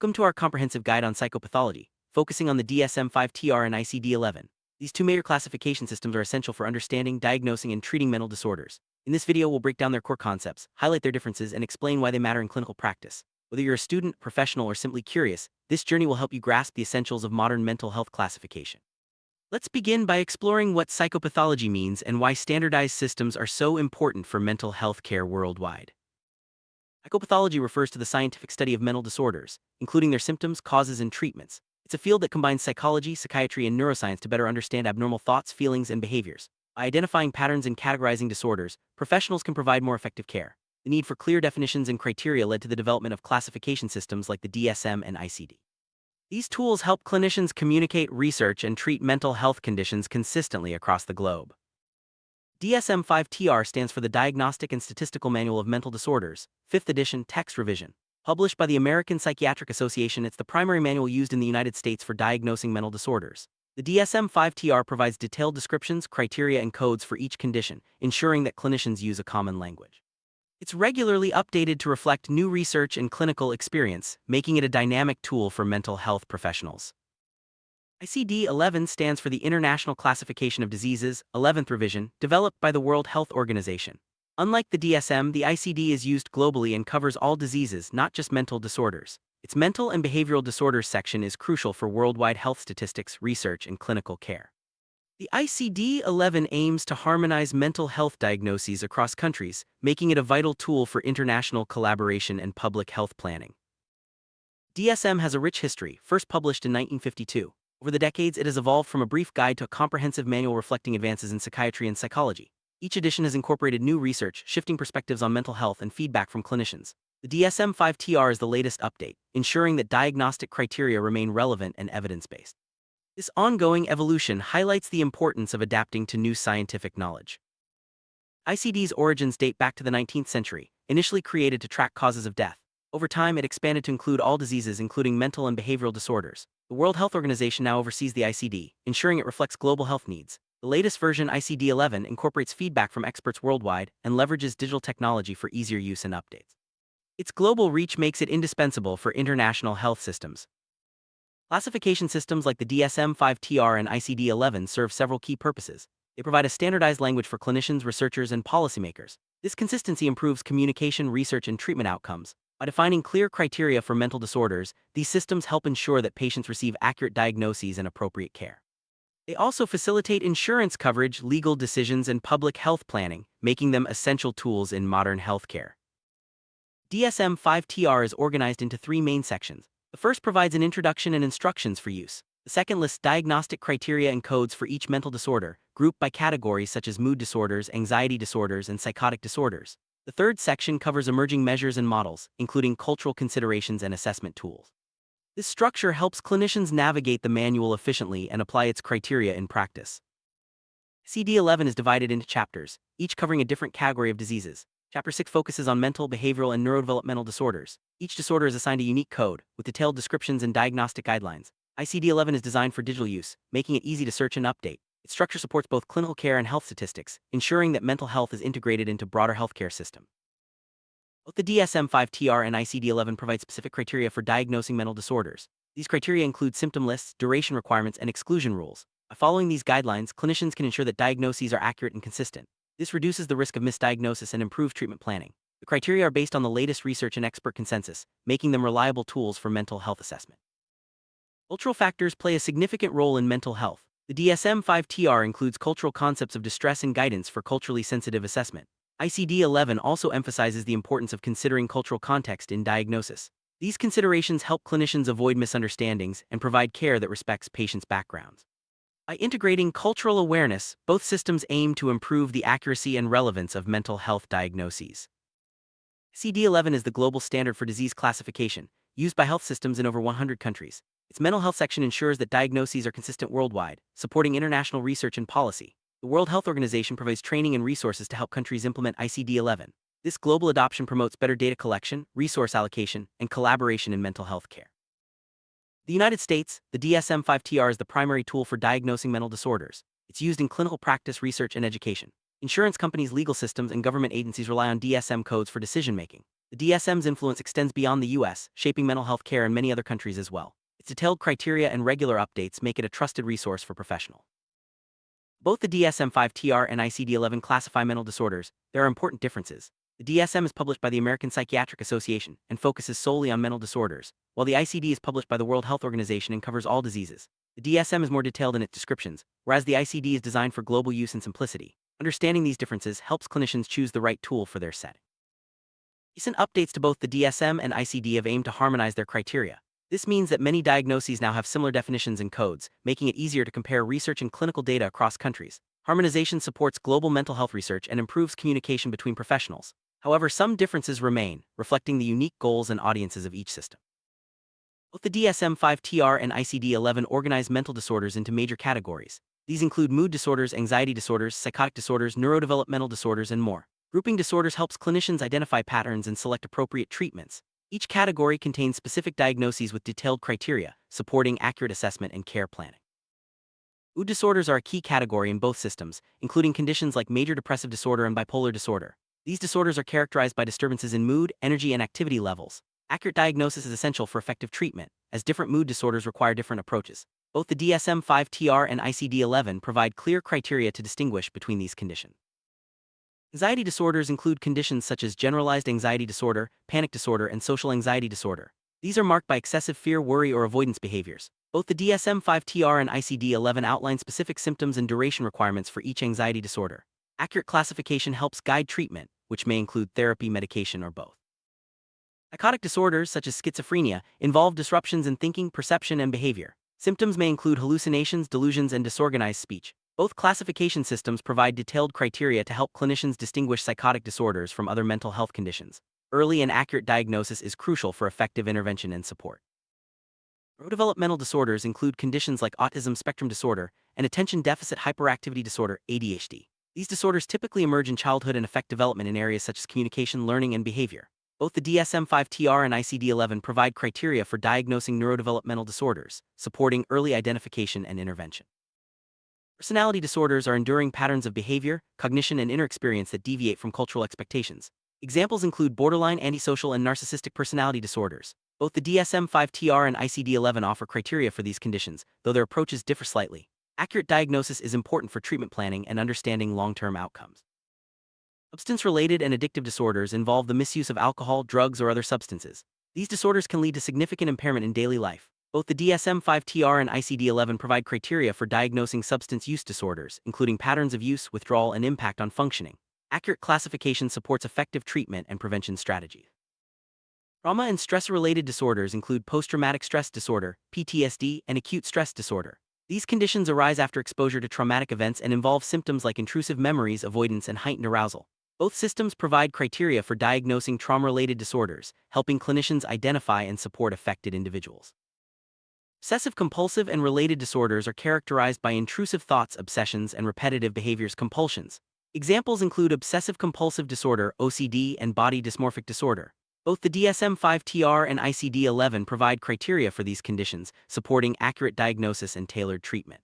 Welcome to our comprehensive guide on psychopathology, focusing on the DSM-5-TR and ICD-11. These two major classification systems are essential for understanding, diagnosing, and treating mental disorders. In this video, we'll break down their core concepts, highlight their differences, and explain why they matter in clinical practice. Whether you're a student, professional, or simply curious, this journey will help you grasp the essentials of modern mental health classification. Let's begin by exploring what psychopathology means and why standardized systems are so important for mental health care worldwide. Psychopathology refers to the scientific study of mental disorders, including their symptoms, causes, and treatments. It's a field that combines psychology, psychiatry, and neuroscience to better understand abnormal thoughts, feelings, and behaviors. By identifying patterns and categorizing disorders, professionals can provide more effective care. The need for clear definitions and criteria led to the development of classification systems like the DSM and ICD. These tools help clinicians communicate, research, and treat mental health conditions consistently across the globe. DSM-5-TR stands for the Diagnostic and Statistical Manual of Mental Disorders, 5th edition, text revision. Published by the American Psychiatric Association, it's the primary manual used in the United States for diagnosing mental disorders. The DSM-5-TR provides detailed descriptions, criteria, and codes for each condition, ensuring that clinicians use a common language. It's regularly updated to reflect new research and clinical experience, making it a dynamic tool for mental health professionals. ICD-11 stands for the International Classification of Diseases, 11th Revision, developed by the World Health Organization. Unlike the DSM, the ICD is used globally and covers all diseases, not just mental disorders. Its mental and behavioral disorders section is crucial for worldwide health statistics, research, and clinical care. The ICD-11 aims to harmonize mental health diagnoses across countries, making it a vital tool for international collaboration and public health planning. DSM has a rich history, first published in 1952. Over the decades, it has evolved from a brief guide to a comprehensive manual reflecting advances in psychiatry and psychology. Each edition has incorporated new research, shifting perspectives on mental health, and feedback from clinicians. The DSM-5-TR is the latest update, ensuring that diagnostic criteria remain relevant and evidence-based. This ongoing evolution highlights the importance of adapting to new scientific knowledge. ICD's origins date back to the 19th century, initially created to track causes of death. Over time, it expanded to include all diseases, including mental and behavioral disorders. The World Health Organization now oversees the ICD, ensuring it reflects global health needs. The latest version, ICD-11, incorporates feedback from experts worldwide and leverages digital technology for easier use and updates. Its global reach makes it indispensable for international health systems. Classification systems like the DSM-5-TR and ICD-11 serve several key purposes. They provide a standardized language for clinicians, researchers, and policymakers. This consistency improves communication, research, and treatment outcomes. By defining clear criteria for mental disorders, these systems help ensure that patients receive accurate diagnoses and appropriate care. They also facilitate insurance coverage, legal decisions, and public health planning, making them essential tools in modern healthcare. DSM-5-TR is organized into three main sections. The first provides an introduction and instructions for use. The second lists diagnostic criteria and codes for each mental disorder, grouped by categories such as mood disorders, anxiety disorders, and psychotic disorders. The third section covers emerging measures and models, including cultural considerations and assessment tools. This structure helps clinicians navigate the manual efficiently and apply its criteria in practice. ICD-11 is divided into chapters, each covering a different category of diseases. Chapter 6 focuses on mental, behavioral, and neurodevelopmental disorders. Each disorder is assigned a unique code, with detailed descriptions and diagnostic guidelines. ICD-11 is designed for digital use, making it easy to search and update. Its structure supports both clinical care and health statistics, ensuring that mental health is integrated into broader healthcare system. Both the DSM-5-TR and ICD-11 provide specific criteria for diagnosing mental disorders. These criteria include symptom lists, duration requirements, and exclusion rules. By following these guidelines, clinicians can ensure that diagnoses are accurate and consistent. This reduces the risk of misdiagnosis and improves treatment planning. The criteria are based on the latest research and expert consensus, making them reliable tools for mental health assessment. Cultural factors play a significant role in mental health. The DSM-5-TR includes cultural concepts of distress and guidance for culturally sensitive assessment. ICD-11 also emphasizes the importance of considering cultural context in diagnosis. These considerations help clinicians avoid misunderstandings and provide care that respects patients' backgrounds. By integrating cultural awareness, both systems aim to improve the accuracy and relevance of mental health diagnoses. ICD-11 is the global standard for disease classification, used by health systems in over 100 countries. Its mental health section ensures that diagnoses are consistent worldwide, supporting international research and policy. The World Health Organization provides training and resources to help countries implement ICD-11. This global adoption promotes better data collection, resource allocation, and collaboration in mental health care. In the United States, the DSM-5-TR is the primary tool for diagnosing mental disorders. It's used in clinical practice, research, and education. Insurance companies, legal systems, and government agencies rely on DSM codes for decision-making. The DSM's influence extends beyond the US, shaping mental health care in many other countries as well. Its detailed criteria and regular updates make it a trusted resource for professionals. Both the DSM-5-TR and ICD-11 classify mental disorders. There are important differences. The DSM is published by the American Psychiatric Association and focuses solely on mental disorders, while the ICD is published by the World Health Organization and covers all diseases. The DSM is more detailed in its descriptions, whereas the ICD is designed for global use and simplicity. Understanding these differences helps clinicians choose the right tool for their setting. Recent updates to both the DSM and ICD have aimed to harmonize their criteria. This means that many diagnoses now have similar definitions and codes, making it easier to compare research and clinical data across countries. Harmonization supports global mental health research and improves communication between professionals. However, some differences remain, reflecting the unique goals and audiences of each system. Both the DSM-5-TR and ICD-11 organize mental disorders into major categories. These include mood disorders, anxiety disorders, psychotic disorders, neurodevelopmental disorders, and more. Grouping disorders helps clinicians identify patterns and select appropriate treatments. Each category contains specific diagnoses with detailed criteria, supporting accurate assessment and care planning. Mood disorders are a key category in both systems, including conditions like major depressive disorder and bipolar disorder. These disorders are characterized by disturbances in mood, energy, and activity levels. Accurate diagnosis is essential for effective treatment, as different mood disorders require different approaches. Both the DSM-5-TR and ICD-11 provide clear criteria to distinguish between these conditions. Anxiety disorders include conditions such as generalized anxiety disorder, panic disorder, and social anxiety disorder. These are marked by excessive fear, worry, or avoidance behaviors. Both the DSM-5-TR and ICD-11 outline specific symptoms and duration requirements for each anxiety disorder. Accurate classification helps guide treatment, which may include therapy, medication, or both. Psychotic disorders, such as schizophrenia, involve disruptions in thinking, perception, and behavior. Symptoms may include hallucinations, delusions, and disorganized speech. Both classification systems provide detailed criteria to help clinicians distinguish psychotic disorders from other mental health conditions. Early and accurate diagnosis is crucial for effective intervention and support. Neurodevelopmental disorders include conditions like autism spectrum disorder and attention deficit hyperactivity disorder, ADHD. These disorders typically emerge in childhood and affect development in areas such as communication, learning, and behavior. Both the DSM-5-TR and ICD-11 provide criteria for diagnosing neurodevelopmental disorders, supporting early identification and intervention. Personality disorders are enduring patterns of behavior, cognition, and inner experience that deviate from cultural expectations. Examples include borderline, antisocial, and narcissistic personality disorders. Both the DSM-5-TR and ICD-11 offer criteria for these conditions, though their approaches differ slightly. Accurate diagnosis is important for treatment planning and understanding long-term outcomes. Substance-related and addictive disorders involve the misuse of alcohol, drugs, or other substances. These disorders can lead to significant impairment in daily life. Both the DSM-5-TR and ICD-11 provide criteria for diagnosing substance use disorders, including patterns of use, withdrawal, and impact on functioning. Accurate classification supports effective treatment and prevention strategies. Trauma and stress-related disorders include post-traumatic stress disorder, PTSD, and acute stress disorder. These conditions arise after exposure to traumatic events and involve symptoms like intrusive memories, avoidance, and heightened arousal. Both systems provide criteria for diagnosing trauma-related disorders, helping clinicians identify and support affected individuals. Obsessive-compulsive and related disorders are characterized by intrusive thoughts, obsessions, and repetitive behaviors, compulsions. Examples include obsessive-compulsive disorder, OCD, and body dysmorphic disorder. Both the DSM-5-TR and ICD-11 provide criteria for these conditions, supporting accurate diagnosis and tailored treatment.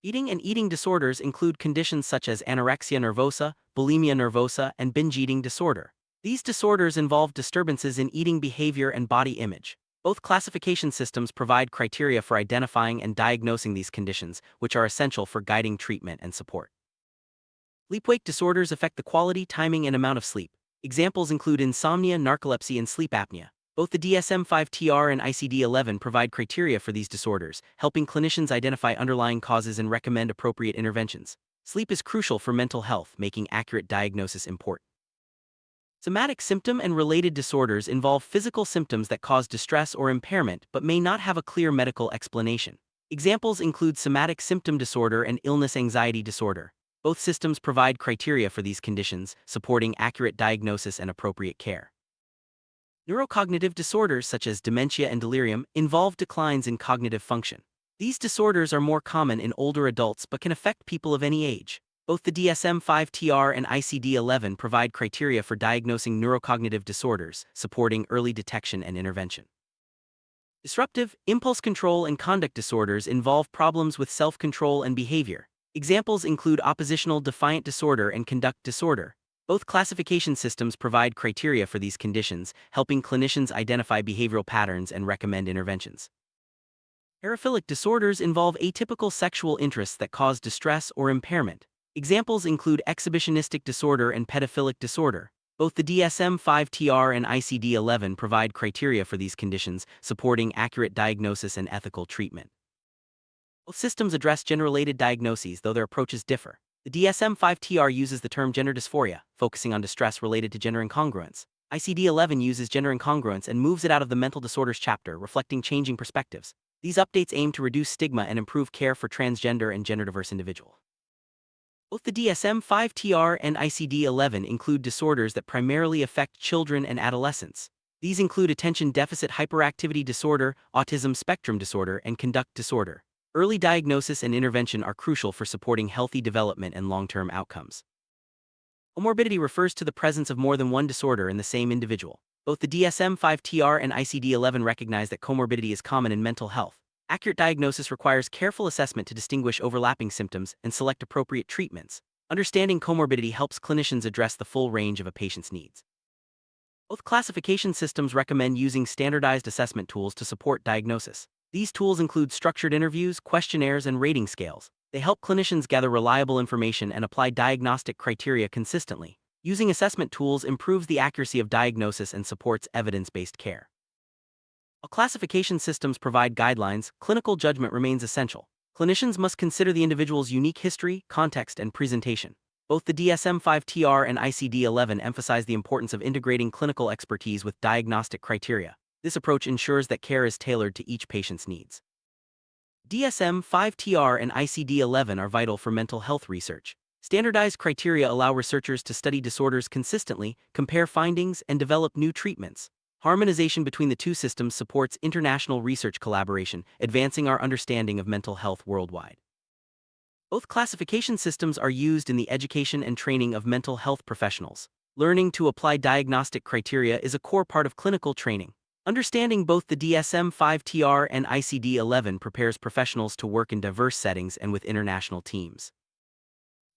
Eating and eating disorders include conditions such as anorexia nervosa, bulimia nervosa, and binge eating disorder. These disorders involve disturbances in eating behavior and body image. Both classification systems provide criteria for identifying and diagnosing these conditions, which are essential for guiding treatment and support. Sleep-wake disorders affect the quality, timing, and amount of sleep. Examples include insomnia, narcolepsy, and sleep apnea. Both the DSM-5-TR and ICD-11 provide criteria for these disorders, helping clinicians identify underlying causes and recommend appropriate interventions. Sleep is crucial for mental health, making accurate diagnosis important. Somatic symptom and related disorders involve physical symptoms that cause distress or impairment but may not have a clear medical explanation. Examples include somatic symptom disorder and illness anxiety disorder. Both systems provide criteria for these conditions, supporting accurate diagnosis and appropriate care. Neurocognitive disorders such as dementia and delirium involve declines in cognitive function. These disorders are more common in older adults but can affect people of any age. Both the DSM-5-TR and ICD-11 provide criteria for diagnosing neurocognitive disorders, supporting early detection and intervention. Disruptive, impulse control, and conduct disorders involve problems with self-control and behavior. Examples include oppositional defiant disorder and conduct disorder. Both classification systems provide criteria for these conditions, helping clinicians identify behavioral patterns and recommend interventions. Paraphilic disorders involve atypical sexual interests that cause distress or impairment. Examples include exhibitionistic disorder and pedophilic disorder. Both the DSM-5-TR and ICD-11 provide criteria for these conditions, supporting accurate diagnosis and ethical treatment. Both systems address gender-related diagnoses, though their approaches differ. The DSM-5-TR uses the term gender dysphoria, focusing on distress related to gender incongruence. ICD-11 uses gender incongruence and moves it out of the mental disorders chapter, reflecting changing perspectives. These updates aim to reduce stigma and improve care for transgender and gender-diverse individuals. Both the DSM-5-TR and ICD-11 include disorders that primarily affect children and adolescents. These include attention deficit hyperactivity disorder, autism spectrum disorder, and conduct disorder. Early diagnosis and intervention are crucial for supporting healthy development and long-term outcomes. Comorbidity refers to the presence of more than one disorder in the same individual. Both the DSM-5-TR and ICD-11 recognize that comorbidity is common in mental health. Accurate diagnosis requires careful assessment to distinguish overlapping symptoms and select appropriate treatments. Understanding comorbidity helps clinicians address the full range of a patient's needs. Both classification systems recommend using standardized assessment tools to support diagnosis. These tools include structured interviews, questionnaires, and rating scales. They help clinicians gather reliable information and apply diagnostic criteria consistently. Using assessment tools improves the accuracy of diagnosis and supports evidence-based care. While classification systems provide guidelines, clinical judgment remains essential. Clinicians must consider the individual's unique history, context, and presentation. Both the DSM-5-TR and ICD-11 emphasize the importance of integrating clinical expertise with diagnostic criteria. This approach ensures that care is tailored to each patient's needs. DSM-5-TR and ICD-11 are vital for mental health research. Standardized criteria allow researchers to study disorders consistently, compare findings, and develop new treatments. Harmonization between the two systems supports international research collaboration, advancing our understanding of mental health worldwide. Both classification systems are used in the education and training of mental health professionals. Learning to apply diagnostic criteria is a core part of clinical training. Understanding both the DSM-5-TR and ICD-11 prepares professionals to work in diverse settings and with international teams.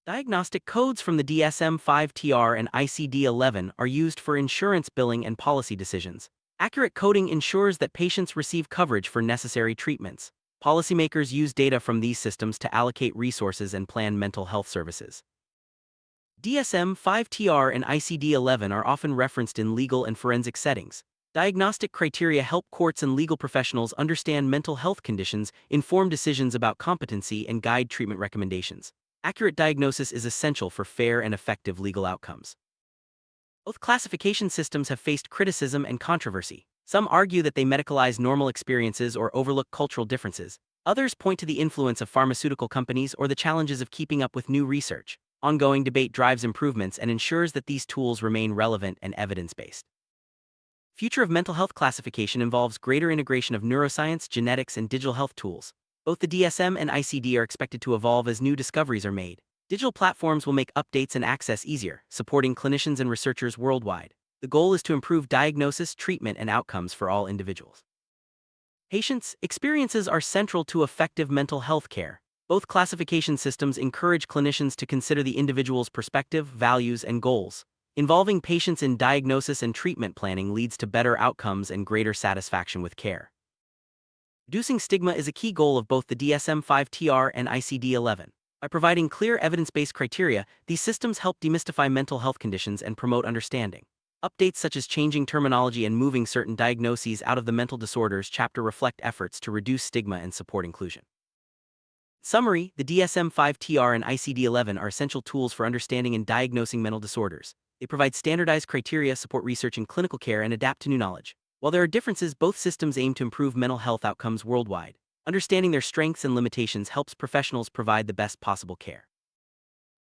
Diagnostic codes from the DSM-5-TR and ICD-11 are used for insurance billing and policy decisions. Accurate coding ensures that patients receive coverage for necessary treatments. Policymakers use data from these systems to allocate resources and plan mental health services. DSM-5-TR and ICD-11 are often referenced in legal and forensic settings. Diagnostic criteria help courts and legal professionals understand mental health conditions, inform decisions about competency, and guide treatment recommendations. Accurate diagnosis is essential for fair and effective legal outcomes. Both classification systems have faced criticism and controversy. Some argue that they medicalize normal experiences or overlook cultural differences. Others point to the influence of pharmaceutical companies or the challenges of keeping up with new research. Ongoing debate drives improvements and ensures that these tools remain relevant and evidence-based. Future of mental health classification involves greater integration of neuroscience, genetics, and digital health tools. Both the DSM and ICD are expected to evolve as new discoveries are made. Digital platforms will make updates and access easier, supporting clinicians and researchers worldwide. The goal is to improve diagnosis, treatment, and outcomes for all individuals. Patients' experiences are central to effective mental health care. Both classification systems encourage clinicians to consider the individual's perspective, values, and goals. Involving patients in diagnosis and treatment planning leads to better outcomes and greater satisfaction with care. Reducing stigma is a key goal of both the DSM-5-TR and ICD-11. By providing clear evidence-based criteria, these systems help demystify mental health conditions and promote understanding. Updates such as changing terminology and moving certain diagnoses out of the mental disorders chapter reflect efforts to reduce stigma and support inclusion. In summary, the DSM-5-TR and ICD-11 are essential tools for understanding and diagnosing mental disorders. They provide standardized criteria, support research in clinical care, and adapt to new knowledge. While there are differences, both systems aim to improve mental health outcomes worldwide. Understanding their strengths and limitations helps professionals provide the best possible care.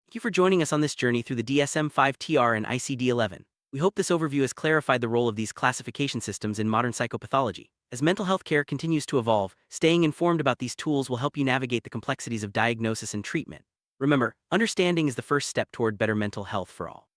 Thank you for joining us on this journey through the DSM-5-TR and ICD-11. We hope this overview has clarified the role of these classification systems in modern psychopathology. As mental health care continues to evolve, staying informed about these tools will help you navigate the complexities of diagnosis and treatment. Remember, understanding is the first step toward better mental health for all.